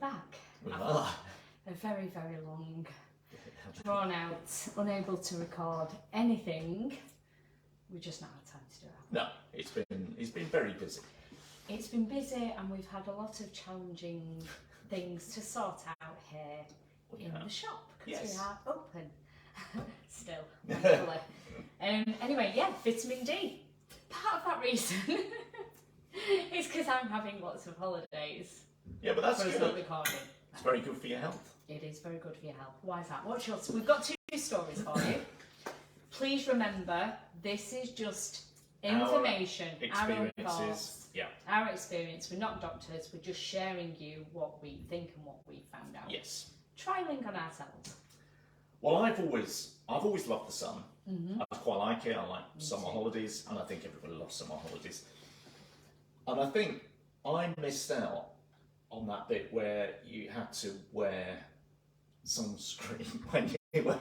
back. We are. A very, very long, drawn out, unable to record anything. We just not had time to do it. No, it's been very busy. It's been busy, and we've had a lot of challenging things to sort out here in the shop because we are open still. Thankfully. Anyway, yeah, vitamin D. Part of that reason is because I'm having lots of holidays. Yeah, but that's good. good. Recording. It's very good for your health. It is very good for your health. Why is that? What's yours? We've got 2 stories for you. Please remember, this is just information, our own thoughts, our experience. We're not doctors. We're just sharing you what we think and what we found out. Yes. Trialing on ourselves. Well, I've always loved the sun. I quite like it. I like summer holidays, and I think everybody loves summer holidays. And I think I missed out on that bit where you had to wear sunscreen when you were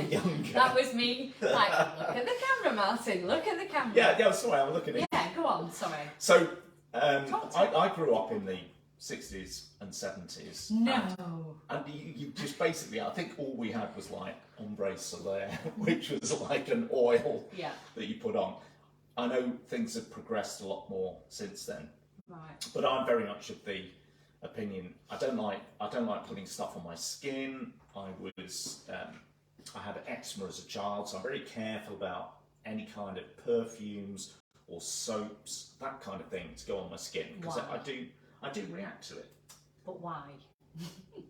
younger. That was me. Like, look at the camera, Martin. Look at the camera. Yeah. Sorry, I'm looking at. Yeah, go on. Sorry. So I grew up in the 60s and 70s. No. And you just basically, I think all we had was like ombre solaire, which was like an oil that you put on. I know things have progressed a lot more since then. Right. But I'm very much of the opinion I don't like putting stuff on my skin. I had eczema as a child, so I'm very careful about any kind of perfumes or soaps, that kind of thing, to go on my skin, because I do react to it. But why?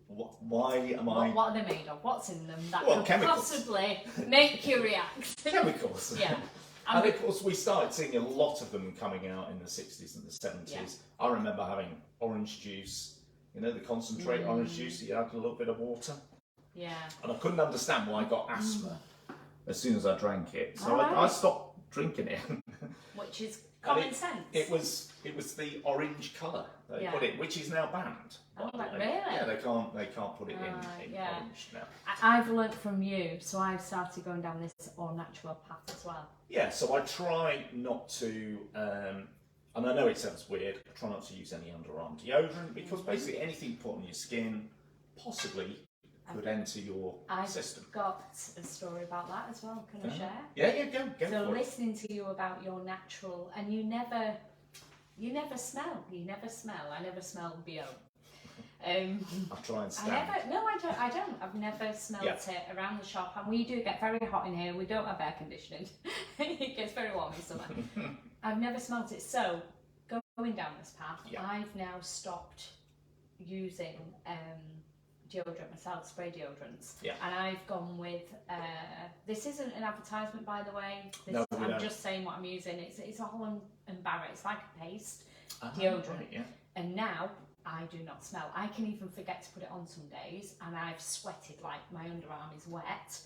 Why am I? What are they made of? What's in them that could chemicals. possibly make you react? Chemicals. Yeah. And of course, we started seeing a lot of them coming out in the 60s and the 70s. Yeah. I remember having orange juice, the concentrate orange juice that you add a little bit of water. Yeah. And I couldn't understand why I got asthma as soon as I drank it. So I stopped drinking it. Which is common sense. It was the orange colour they put in, which is now banned. Oh, really? Yeah, they can't put it in orange now. I've learnt from you, so I've started going down this all natural path as well. Yeah, so I try not to, and I know it sounds weird, I try not to use any underarm deodorant, because basically anything you put on your skin possibly could enter your system. I've got a story about that as well. Can I share? Yeah, go. So listening to you about your natural, and you never smell. I never smell BO. I'll try and stand. I don't. I've never smelled it around the shop, and we do get very hot in here. We don't have air conditioning. It gets very warm in summer. I've never smelled it. So going down this path, I've now stopped using deodorant myself, spray deodorants. Yeah. And I've gone with this isn't an advertisement, by the way. I'm just saying what I'm using. It's a Holland and Barrett. It's like a paste deodorant. Right, and now I do not smell. I can even forget to put it on some days, and I've sweated like my underarm is wet.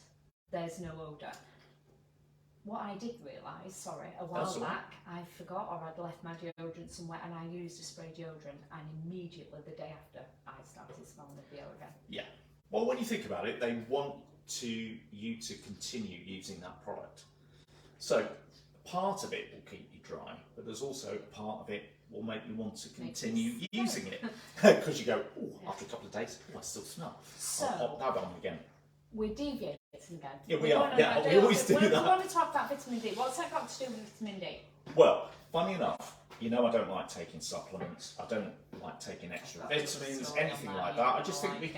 There's no odour. What I did realise, a while back, I forgot, or I'd left my deodorant somewhere, and I used a spray deodorant, and immediately the day after, I started smelling the BO again. Yeah. Well, when you think about it, they want you to continue using that product. So part of it will keep you dry, but there's also a part of it will make you want to continue using it, because you go, after a couple of days, I still smell. So, I'll pop that on again. We're deviating again. Yeah, we are. Yeah, we always do that. We want to talk about vitamin D. What's that got to do with vitamin D? Well, funny enough, I don't like taking supplements. I don't like taking extra vitamins, anything like that. I just think we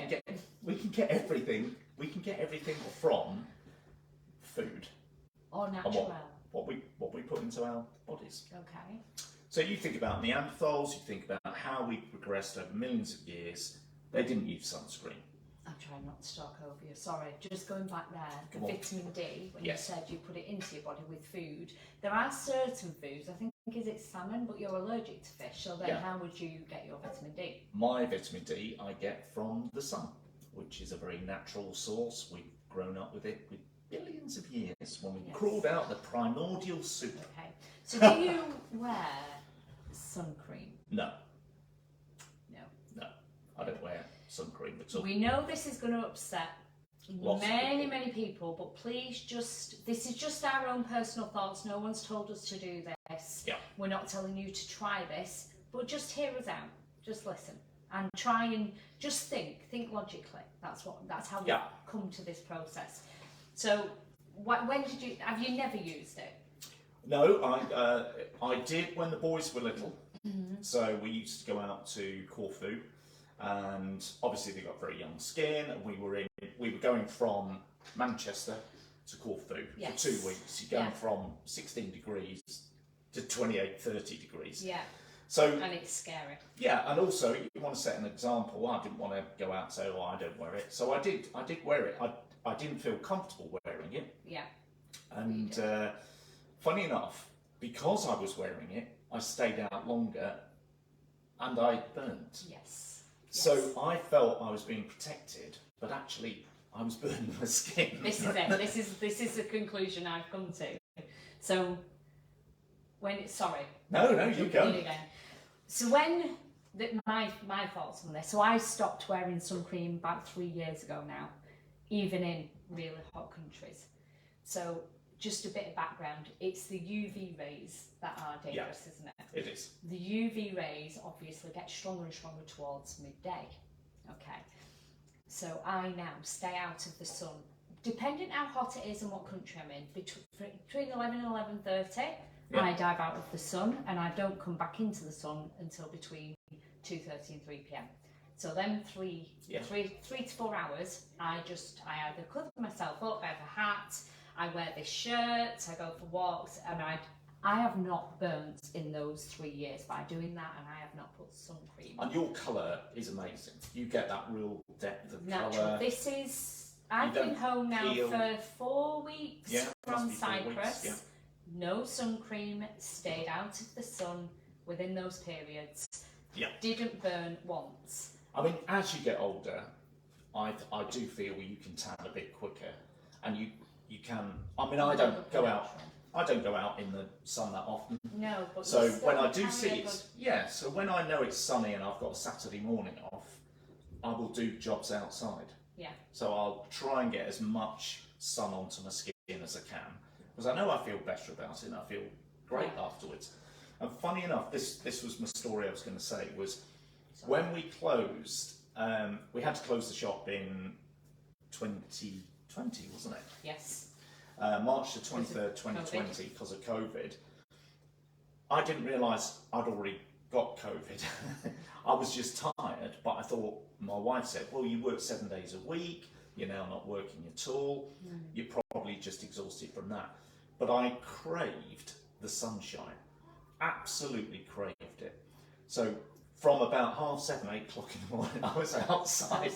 can get everything. We can get everything from food or natural. What we put into our bodies. Okay. So you think about Neanderthals. You think about how we progressed over millions of years. They didn't use sunscreen. I'm trying not to talk over you, sorry. Just going back there, the vitamin D, when you said you put it into your body with food, there are certain foods, I think, is it salmon, but you're allergic to fish, so then how would you get your vitamin D? My vitamin D I get from the sun, which is a very natural source. We've grown up with it with billions of years when we crawled out the primordial soup. Okay, so do you wear sun cream? No. I don't wear sun cream at all. We know this is going to upset many people, but please this is just our own personal thoughts. No one's told us to do this. Yeah. We're not telling you to try this, but just hear us out. Just listen. and try and just think logically. That's how we come to this process. So when did you, have you never used it? No, I did when the boys were little. So we used to go out to Corfu, and obviously they got very young skin, and we were going from Manchester to Corfu for 2 weeks. You're going from 16 degrees to 28, 30 degrees. Yeah. So, and it's scary. Yeah, and also you want to set an example. I didn't want to go out and say, "Oh, I don't wear it." So I did wear it. I didn't feel comfortable wearing it. Yeah. And funny enough, because I was wearing it, I stayed out longer, and I burnt. Yes. So I felt I was being protected, but actually I was burning my skin. This is it. This is the conclusion I've come to. So sorry. No, you go. So my thoughts on this. So I stopped wearing suncream about 3 years ago now, even in really hot countries. So just a bit of background. It's the UV rays that are dangerous, isn't it? It is. The UV rays obviously get stronger and stronger towards midday. Okay. So I now stay out of the sun, depending how hot it is and what country I'm in, between 11 and 11:30. Yeah. I dive out of the sun, and I don't come back into the sun until between 2:30 and 3 p.m. So then 3 to 4 hours, I either cover myself up, I have a hat, I wear this shirt, I go for walks, and I have not burnt in those 3 years by doing that, and I have not put sun cream. And your colour is amazing. You get that real depth of colour. I've been home now for 4 weeks from Cyprus. No sun cream, stayed out of the sun within those periods. Yeah. Didn't burn once. I mean, as you get older, I do feel you can tan a bit quicker, and you can. I mean, I don't go out in the sun that often. No, but so when I do see it, so when I know it's sunny and I've got a Saturday morning off, I will do jobs outside. Yeah. So I'll try and get as much sun onto my skin as I can, because I know I feel better about it and I feel great afterwards. And funny enough, this was my story I was going to say, was when we closed, we had to close the shop in 2020, wasn't it? Yes. March the 23rd, 2020, because of COVID. I didn't realise I'd already got COVID. I was just tired, but I thought, my wife said, well, you work 7 days a week, you're now not working at all, you're probably just exhausted from that. But I craved the sunshine, absolutely craved it. So from about 7:30, 8 o'clock in the morning, I was outside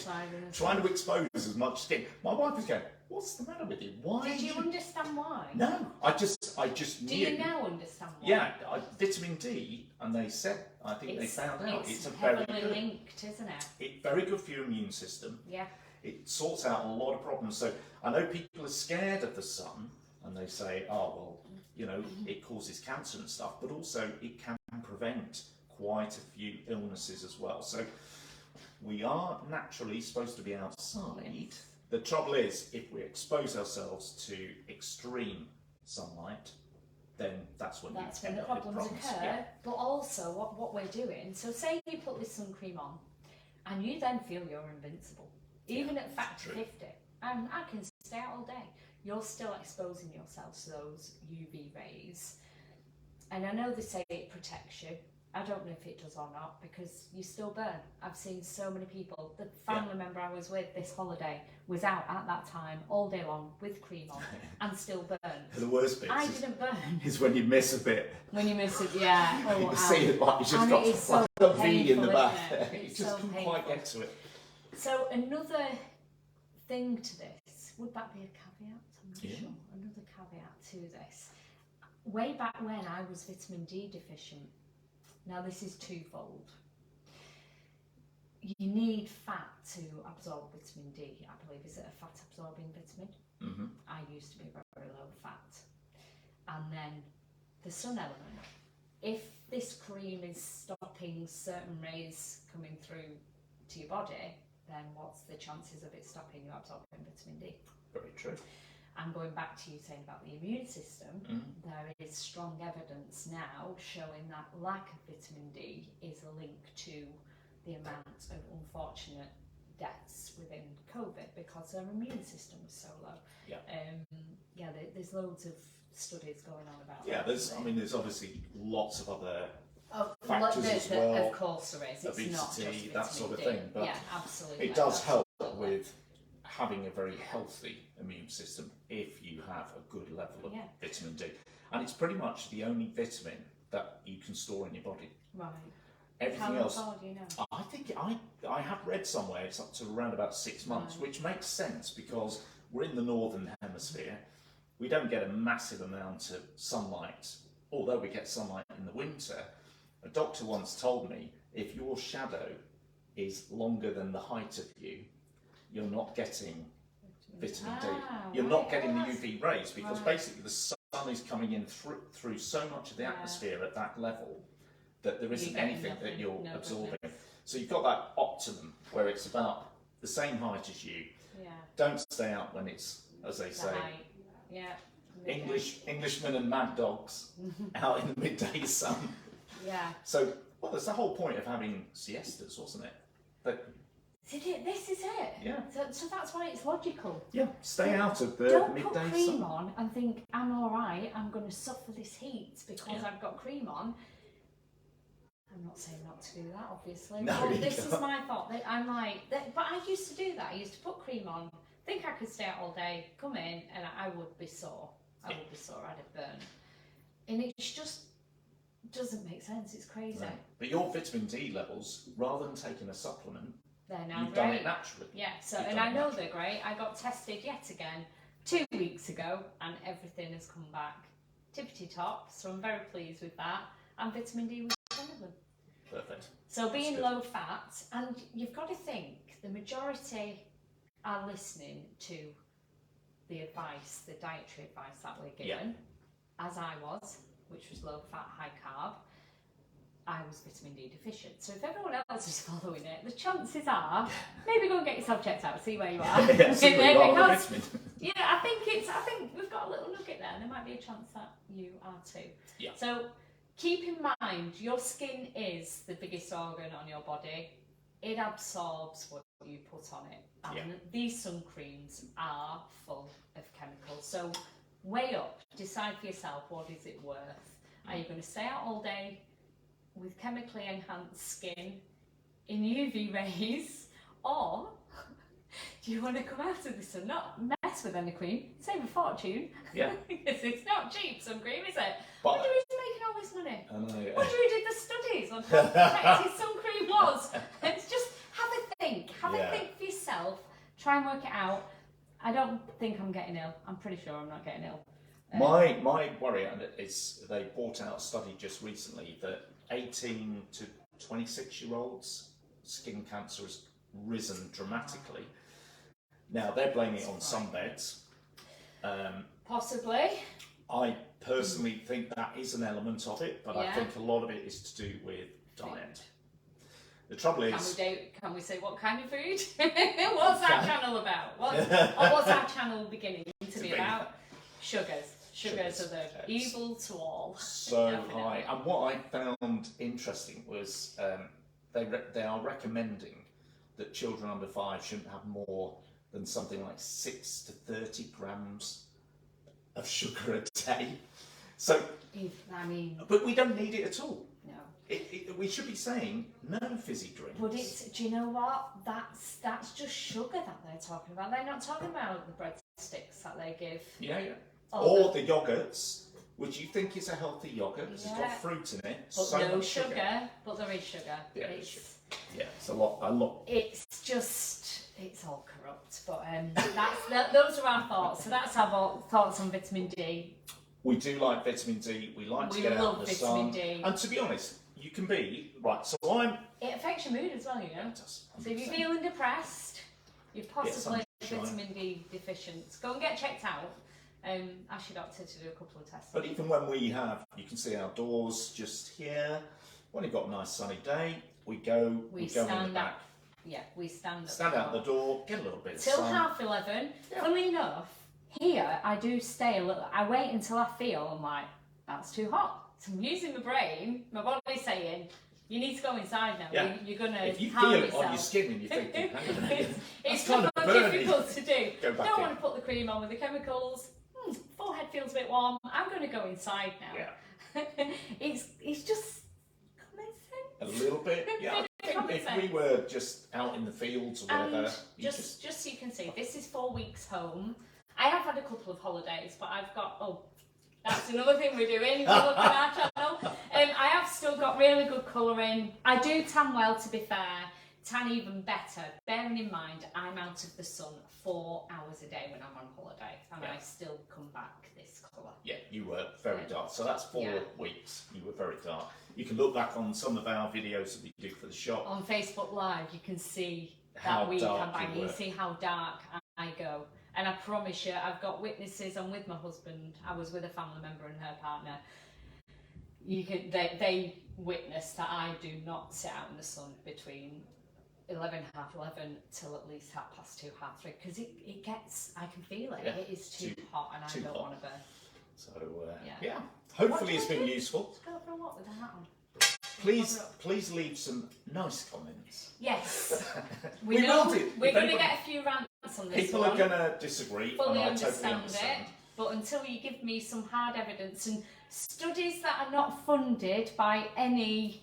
trying to expose as much skin. My wife was going, what's the matter with you? Why? Did you understand why? No, I just knew. Do you now understand why? Yeah, vitamin D, and they said, I think they found out it's a very good, linked, isn't it? It's very good for your immune system. Yeah. It sorts out a lot of problems. So I know people are scared of the sun, and they say, oh well, you know, it causes cancer and stuff, but also it can prevent quite a few illnesses as well. So we are naturally supposed to be outside. The trouble is, if we expose ourselves to extreme sunlight, then that's when the problems occur. Yeah. But also, what we're doing, so say you put this sun cream on, and you then feel you're invincible, even at factor 50, and I can stay out all day. You're still exposing yourself to those UV rays. And I know they say it protects you. I don't know if it does or not, because you still burn. I've seen so many people. The family member I was with this holiday was out at that time all day long with cream on and still burned. The worst bit didn't burn. Is when you miss a bit. When you miss it, yeah. Oh, you see it like you just got a V in the back. You just couldn't quite get to it. So another thing to this, would that be a caveat? I'm not sure. Another caveat to this. Way back when I was vitamin D deficient. Now this is twofold. You need fat to absorb vitamin D. I believe, is it a fat absorbing vitamin? Mm-hmm. I used to be very low fat. And then the sun element. If this cream is stopping certain rays coming through to your body, then what's the chances of it stopping you absorbing vitamin D? Very true. And going back to you saying about the immune system, there is strong evidence now showing that lack of vitamin D is a link to the amount of unfortunate deaths within COVID because their immune system was so low. Yeah. There's loads of studies going on about Yeah, that. there's obviously lots of other Oh, factors as well. Of course there is. It's obesity, not just that sort of vitamin D. thing. But yeah, absolutely. it does help with having a very healthy immune system if you have a good level of vitamin D. And it's pretty much the only vitamin that you can store in your body. Right. Everything How else, long do you know? I think I have read somewhere it's up to around about 6 months, which makes sense because we're in the northern hemisphere. We don't get a massive amount of sunlight, although we get sunlight in the winter. A doctor once told me if your shadow is longer than the height of you, you're not getting vitamin D. You're not getting the UV rays because basically the sun is coming in through so much of the atmosphere at that level that there isn't anything that you're absorbing. So you've got that optimum where it's about the same height as you. Yeah. Don't stay out when it's, as they say, Englishmen and mad dogs out in the midday sun. Yeah. So, that's the whole point of having siestas, wasn't it? This is it. Yeah. So that's why it's logical. Yeah. Stay out of the Don't midday put cream sun. on and think I'm all right. I'm going to suffer this heat because I've got cream on. I'm not saying not to do that, obviously. No, But this is my thought. I'm like, but I used to do that. I used to put cream on, think I could stay out all day, come in, and I would be sore. I'd have burn. And it just doesn't make sense. It's crazy. No. But your vitamin D levels, rather than taking a supplement, They're now you've great. done it naturally. Yeah, and I know they're great. I got tested yet again 2 weeks ago, and everything has come back tippity top. So I'm very pleased with that. And vitamin D was one of them. Perfect. So being low fat, and you've got to think the majority are listening to the advice, the dietary advice that we're given, as I was, which was low fat, high carb. I was vitamin D deficient. So if everyone else is following it, the chances are maybe go and get yourself checked out, see where you are. I think we've got a little nugget there, and there might be a chance that you are too. Yeah. So keep in mind, your skin is the biggest organ on your body. It absorbs what you put on it. And these sun creams are full of chemicals. So weigh up, decide for yourself, what is it worth? Are you going to stay out all day with chemically enhanced skin in UV rays, or do you want to come out of this and not mess with any cream, save a fortune? Yeah. Because it's not cheap, sun cream, is it? But Wonder who's making all this money. I know. Wonder who did the studies on how effective sun cream was. It's just have a think for yourself, try and work it out. I don't think I'm getting ill. I'm pretty sure I'm not getting ill. My worry is they brought out a study just recently that 18 to 26-year-olds skin cancer has risen dramatically. Now they're blaming it on sunbeds. Possibly. I personally think that is an element of it, but I think a lot of it is to do with diet. The trouble is... Can we say what kind of food? What's our channel about? What's our channel beginning to be about? Sugars. Sugars are the evil to all. So high. And what I found interesting was they are recommending that children under 5 shouldn't have more than something like 6 to 30 grams of sugar a day. So, but we don't need it at all. No. We should be saying no fizzy drinks. But do you know what? That's just sugar that they're talking about. They're not talking about the breadsticks that they give. Yeah. Or the yogurts, which you think is a healthy yogurt because it's got fruit in it. But so no much sugar. But there is sugar. Yeah, it's a lot. It's just, it's all corrupt. But those are our thoughts. So that's our thoughts on vitamin D. We do like vitamin D. We like to get out in the sun. D. And to be honest, you can be It affects your mood as well, you know. It does. So if you're feeling depressed, you're possibly vitamin D deficient. Go and get checked out. Ask your doctor to do a couple of tests. But even when you can see outdoors just here. When you've got a nice sunny day, we go in the back. Yeah, we stand out the door, get a little bit of till sun. 11:30. Yeah. Funnily enough, here I do stay a little. I wait until I feel I'm like, that's too hot. So I'm using my brain, my body's saying, You need to go inside now. Yeah. You're going to If you harm feel it yourself. on your skin and you're thinking, hang on a minute, It's kind not of burning. difficult to do. Go back Don't in. want to put the cream on with the chemicals. Forehead feels a bit warm. I'm going to go inside now. Yeah. It's just common sense. A little bit, yeah. I think if we were just out in the fields or whatever, And just so you can see, this is 4 weeks home. I have had a couple of holidays, but I've got, that's another thing we're doing. If you look at our channel, I have still got really good colouring. I do tan well, to be fair. Tan even better, bearing in mind I'm out of the sun 4 hours a day when I'm on holiday, and I still come back this colour. Yeah, you were very dark. So that's 4 weeks. You were very dark. You can look back on some of our videos that we do for the shop. On Facebook Live, you can see How that week dark I'm back. you You were. see how dark I go. And I promise you, I've got witnesses. I'm with my husband. I was with a family member and her partner. They witness that I do not sit out in the sun between 11, half 11 till at least 2:30, 3:30, because it gets, I can feel it. Yeah. It is too hot, and I don't want to burn. So yeah, hopefully it's been useful. Let's go for a walk with the hat on. Please leave some nice comments. Yes, We will do. We're If going to anybody- get a few rants on this People one. are going to disagree, Fully and I totally understand understand. it, but until you give me some hard evidence and studies that are not funded by any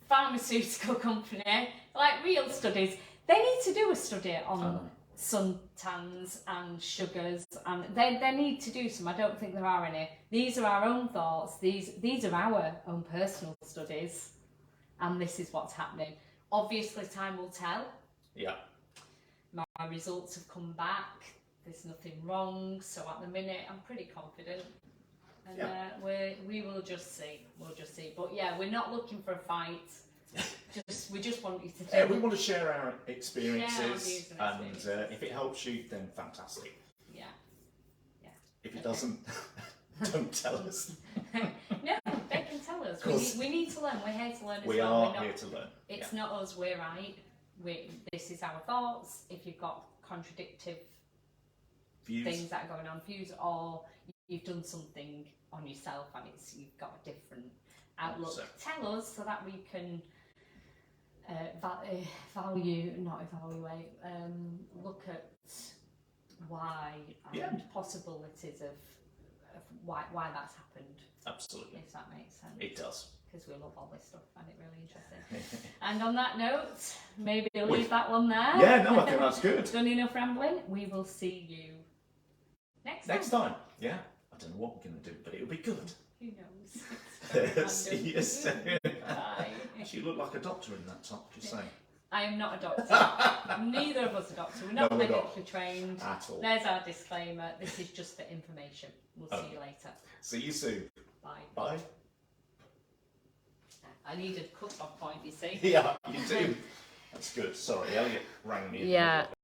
pharmaceutical company, like real studies, they need to do a study on suntans and sugars, and they need to do some. I don't think there are any. These are our own thoughts. These are our own personal studies, and this is what's happening. Obviously, time will tell. Yeah. My results have come back. There's nothing wrong. So at the minute, I'm pretty confident. And we will just see. We'll just see. But yeah, we're not looking for a fight. We just want you to do. Yeah, we want to share our experiences, Share our views and experiences. if it helps you, then fantastic. Yeah. If it doesn't, don't tell us. No, they can tell us. We need to learn. We're here to learn as We well. are here to learn. It's not us. We're right. This is our thoughts. If you've got contradictive Views. things that are going on, views, or you've done something on yourself and you've got a different outlook, tell us so that we can look at why and possibilities of why that's happened. Absolutely. If that makes sense. It does. Because we love all this stuff, find it really interesting. And on that note, maybe I'll leave that one there. Yeah, no, I think that's good. Done enough rambling. We will see you next time. Yeah. I don't know what we're going to do, but it'll be good. Who knows? See you soon. Bye. Actually, you look like a doctor in that top, just saying. I am not a doctor. Neither of us are doctors. We're not medically trained. At all. There's our disclaimer. This is just for information. We'll see you later. See you soon. Bye. Bye. I need a cut-off point, you see. Yeah, you do. That's good. Sorry, Elliot rang me. Yeah.